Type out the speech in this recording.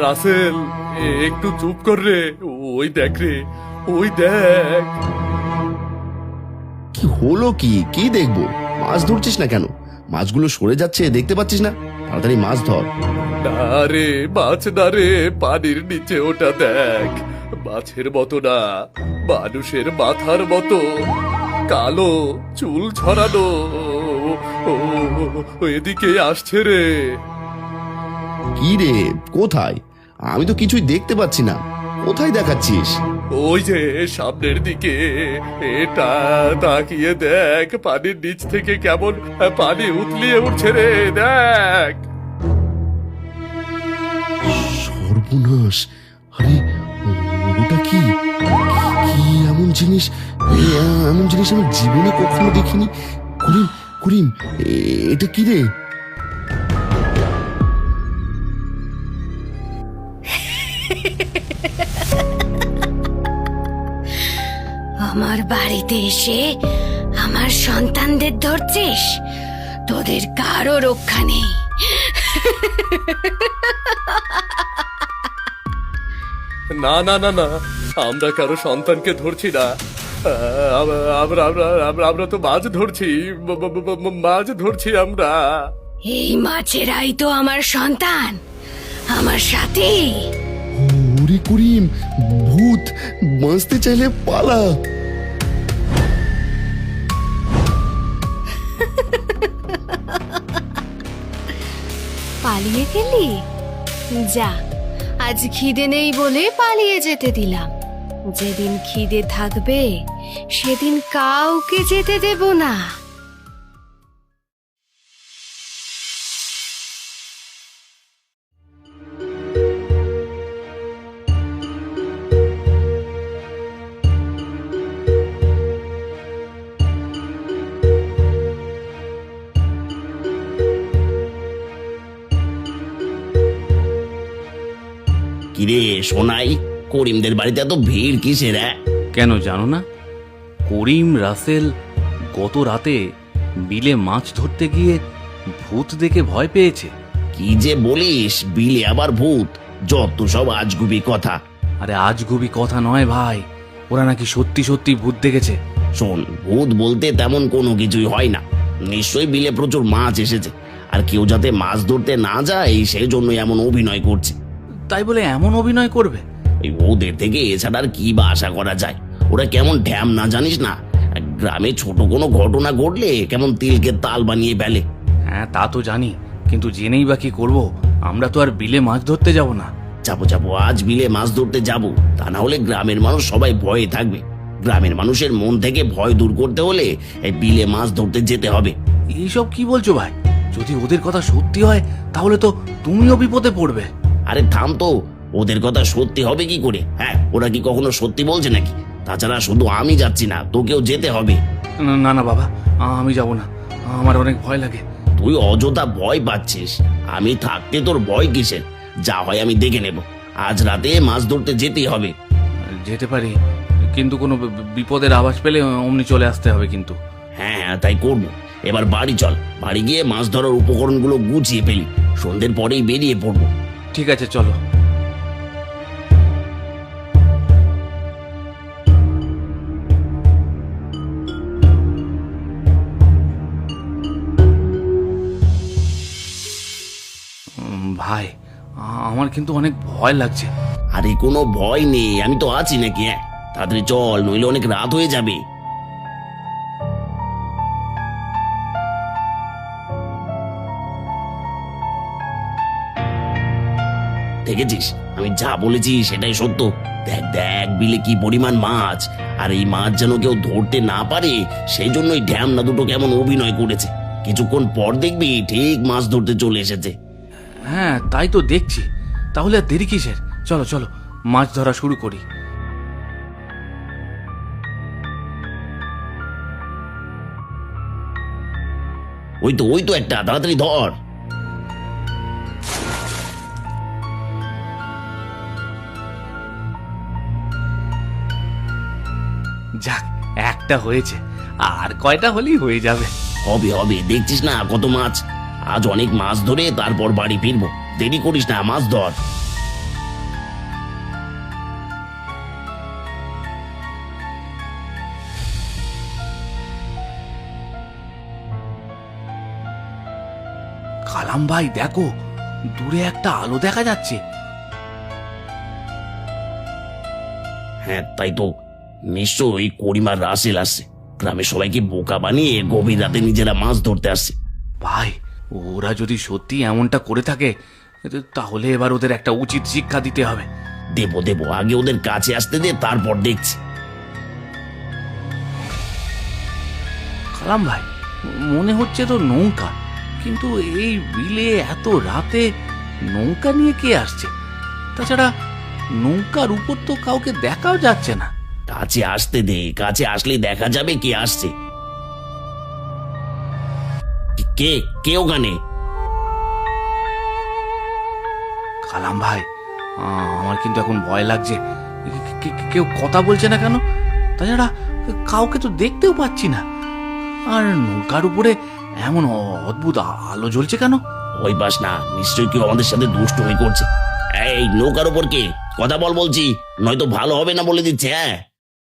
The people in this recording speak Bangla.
রাসেল, একটু চুপ কর রে। ওই দেখ রে, ওই দেখ। কি হলো? কি কি দেখবো? মাছ ধরছিস না কেন? মাছগুলো সরে যাচ্ছে, দেখতে পাচ্ছিস না? তাড়াতাড়ি মাছ ধর। না রে, মাছ না রে, পানির নিচে ওটা দেখ। মাছের মতো না, মানুষের মাথার মতো, কালো, চুল ছড়ানো। এদিকে আসছে রে। কি রে, কোথায়? আমি তো কিছুই দেখতে পাচ্ছি না। কোথায় দেখাচ্ছিস? ওই যে সামনের দিকে, এটা তাকিয়ে দেখ, পানির নিচ থেকে কেমন পানি উতলিয়ে উঠছে রে, দেখ। সর্বনাশ! আরে ওটা কি? কি এমন জিনিস? এমন জিনিস আমি জীবনে কখনো দেখিনি। করিম, করিম, এটা কি রে? আমার বাড়িতে এসে আমার সন্তানদের ধরছিস? তোদের কারো রক্ষা নেই। না না না না, আমরা কারো সন্তানকে ধরছি না। আমরা আমরা আমরা আমরা তো মাছ ধরছি, মাছ ধরছি আমরা। এই মাছেরাই তো আমার সন্তান, আমার সাথে। ওরে করিম, ভূত! বাঁচতে চাইলে পালা। পালিয়ে গেলি? যা, আজ খিদে নেই বলে পালিয়ে যেতে দিলাম। যেদিন খিদে থাকবে সেদিন কাউকে যেতে দেব না। কিরে সোনাই, করিমদের বাড়িতে এত ভিড় কিসের? কেন জানো না? করিম রাসেল গত রাতে বিলে মাছ ধরতে গিয়ে ভূত দেখে ভয় পেয়েছে। কি যে বলিস? বিলে আবার ভূত? যত সব আজগুবি কথা। আরে আজগুবি কথা নয় ভাই, ওরা নাকি সত্যি সত্যি ভূত দেখেছে। শোন, ভূত বলতে তেমন কোনো কিছুই হয় না। নিশ্চয়ই বিলে প্রচুর মাছ এসেছে, আর কেউ যাতে মাছ ধরতে না যায় সেই জন্য এমন অভিনয় করছে। তাই বলে এমন অভিনয় করবে? এই ওদের থেকে এছাড়া আর কি বা আশা করা যায়? ওরা কেমন ঢ্যাম না জানিস না? গ্রামে ছোট কোনো ঘটনা ঘটলে কেমন তিলকে তাল বানিয়ে ফেলে। হ্যাঁ তা তো জানি, কিন্তু জেনেই বা কি করবো? আমরা তো আর বিলে মাছ ধরতে যাব না। যাবো যাবো, আজ বিলে মাছ ধরতে যাব। তা না হলে গ্রামের মানুষ সবাই ভয়ে থাকবে। গ্রামের মানুষের মন থেকে ভয় দূর করতে হলে এই বিলে মাছ ধরতে যেতে হবে। এইসব কি বলছো ভাই? যদি ওদের কথা সত্যি হয় তাহলে তো তুমিও বিপদে পড়বে। আরে থাম তো, ওদের কথা সত্যি হবে কি করে? হ্যাঁ, ওরা কি কখনো সত্যি বলছে নাকি? তাছাড়া শুধু আমি যাচ্ছি না, তোকেও যেতে হবে। না না বাবা, আমি যাব না, আমার অনেক ভয় লাগে। তুই অযথা ভয় পাচ্ছিস। আমি থাকতে তোর ভয় কিসের? যা হয় আমি দেখে নেব। আজ রাতে মাছ ধরতে যেতেই হবে। যেতে পারি, কিন্তু কোনো বিপদের আভাস পেলে অমনি চলে আসতে হবে কিন্তু। হ্যাঁ হ্যাঁ, তাই করবো। এবার বাড়ি চল, বাড়ি গিয়ে মাছ ধরার উপকরণগুলো গুছিয়ে ফেলি। সন্ধ্যের পরেই বেরিয়ে পড়বো। ঠিক আছে চলো। ভাই, আমার কিন্তু অনেক ভয় লাগছে। আরে কোনো ভয় নেই, আমি তো আছি নাকি? হ্যাঁ, তাড়াতাড়ি চল, নইলে অনেক রাত হয়ে যাবে। দেখেছিস, আমি যা বলেছি সেটাই সত্য। দেখ দেখ, বিলে কি পরিমাণ মাছ! আর এই মাছ যেন কেউ ধরতে না পারে সেই জন্যই ঢ্যামনা দুটো কেমন অভিনয় করেছে। কিছুক্ষণ পর দেখবি ঠিক মাছ ধরতে চলে এসেছে। হ্যাঁ তাই তো দেখছি। তাহলে আর দেরি কিসের? চলো চলো, মাছ ধরা শুরু করি। ওই তো একটা, তাড়াতাড়ি ধর। যাক, একটা হয়েছে, আর কয়টা হলেই হয়ে যাবে। হবে হবে, দেখছিস না কত মাছ! আজ অনেক মাছ ধরে তারপর বাড়ি ফিরবো। দেরি করিস না, মাছ ধর। কালাম ভাই দেখো, দূরে একটা আলো দেখা যাচ্ছে। হ্যাঁ তাই তো, নিশ্চয়ই করিমার রাসেল আসছে। গ্রামের সবাইকে বোকা বানিয়ে গভীর রাতে নিজেরা মাছ ধরতে আসছে। ভাই, ওরা যদি সত্যি এমনটা করে থাকে তাহলে এবার ওদের একটা উচিত শিক্ষা দিতে হবে। দেবো দেবো, আগে ওদের কাছে আসতে দে, তারপর দেখছি। কালাম ভাই, মনে হচ্ছে তো নৌকা, কিন্তু এই বিলে এত রাতে নৌকা নিয়ে কে আসছে? তাছাড়া নৌকার উপর তো কাউকে দেখাও যাচ্ছে না। কাছে আসতে দে, কাছে আসলেই দেখা যাবে কে আসছে। কে কে ওখানে? কালাম ভাই, আমার কিন্তু এখন ভয় লাগছে। কেউ কথা বলছে না কেন? তাছাড়া কাউকে তো দেখতেও পাচ্ছি না। আর নৌকার উপরে এমন অদ্ভুত আলো জ্বলছে কেন? ওই পাস না, নিশ্চয়ই কেউ আমাদের সাথে দুষ্টুমি করছে। এই নৌকার ওপর কে? কথা বলছি, নয়তো ভালো হবে না বলে দিচ্ছে। হ্যাঁ